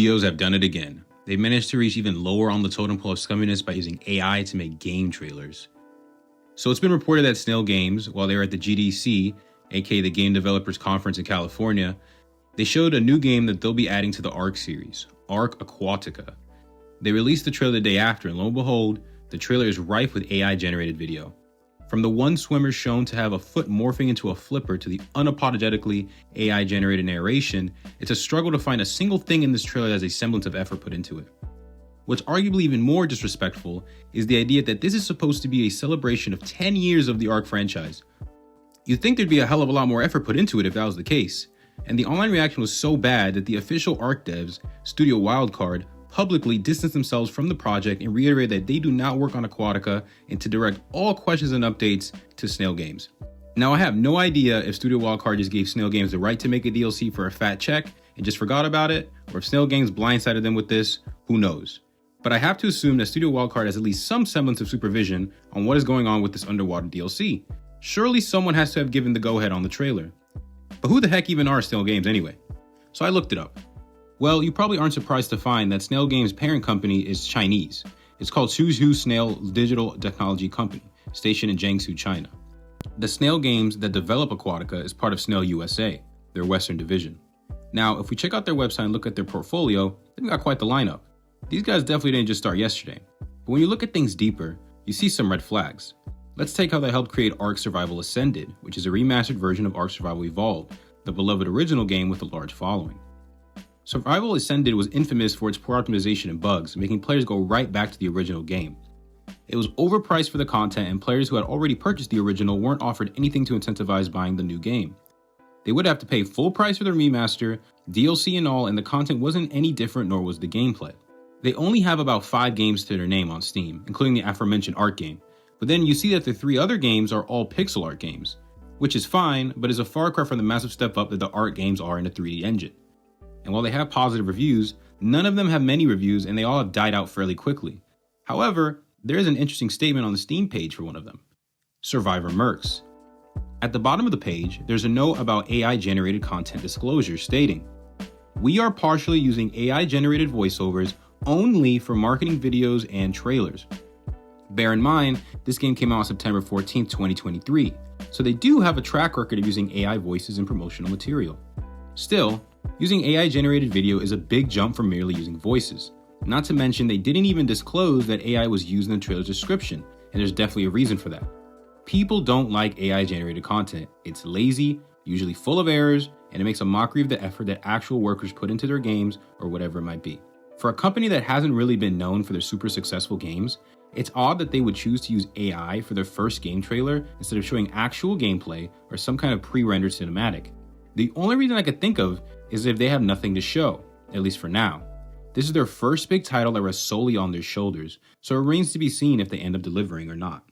Studios have done it again. They've managed to reach even lower on the totem pole of scumminess by using AI to make game trailers. So it's been reported that Snail Games, while they were at the GDC, aka the Game Developers Conference in California, they showed a new game that they'll be adding to the Ark series, Ark Aquatica. They released the trailer the day after, and lo and behold, the trailer is rife with AI-generated video. From the one swimmer shown to have a foot morphing into a flipper to the unapologetically AI-generated narration, it's a struggle to find a single thing in this trailer that has a semblance of effort put into it. What's arguably even more disrespectful is the idea that this is supposed to be a celebration of 10 years of the Ark franchise. You'd think there'd be a hell of a lot more effort put into it if that was the case, and the online reaction was so bad that the official Ark devs, Studio Wildcard, publicly distanced themselves from the project and reiterated that they do not work on Aquatica and to direct all questions and updates to Snail Games. Now, I have no idea if Studio Wildcard just gave Snail Games the right to make a DLC for a fat check and just forgot about it, or if Snail Games blindsided them with this, who knows. But I have to assume that Studio Wildcard has at least some semblance of supervision on what is going on with this underwater DLC. Surely someone has to have given the go-ahead on the trailer. But who the heck even are Snail Games anyway? So I looked it up. Well, you probably aren't surprised to find that Snail Games' parent company is Chinese. It's called Suzhou Snail Digital Technology Company, stationed in Jiangsu, China. The Snail Games that develop Aquatica is part of Snail USA, their Western division. Now, if we check out their website and look at their portfolio, they've got quite the lineup. These guys definitely didn't just start yesterday. But when you look at things deeper, you see some red flags. Let's take how they helped create Ark Survival Ascended, which is a remastered version of Ark Survival Evolved, the beloved original game with a large following. Survival Ascended was infamous for its poor optimization and bugs, making players go right back to the original game. It was overpriced for the content, and players who had already purchased the original weren't offered anything to incentivize buying the new game. They would have to pay full price for the remaster, DLC and all, and the content wasn't any different, nor was the gameplay. They only have about 5 games to their name on Steam, including the aforementioned Ark game, but then you see that the 3 other games are all pixel art games, which is fine, but is a far cry from the massive step up that the Ark games are in a 3D engine. And while they have positive reviews, none of them have many reviews and they all have died out fairly quickly. However, there is an interesting statement on the Steam page for one of them. Survivor Mercs. At the bottom of the page, there's a note about AI-generated content disclosure stating, "We are partially using AI-generated voiceovers only for marketing videos and trailers." Bear in mind, this game came out on September 14th, 2023, so they do have a track record of using AI voices in promotional material. Still, using AI-generated video is a big jump from merely using voices. Not to mention, they didn't even disclose that AI was used in the trailer's description, and there's definitely a reason for that. People don't like AI-generated content. It's lazy, usually full of errors, and it makes a mockery of the effort that actual workers put into their games or whatever it might be. For a company that hasn't really been known for their super successful games, it's odd that they would choose to use AI for their first game trailer instead of showing actual gameplay or some kind of pre-rendered cinematic. The only reason I could think of is if they have nothing to show, at least for now. This is their first big title that rests solely on their shoulders, so it remains to be seen if they end up delivering or not.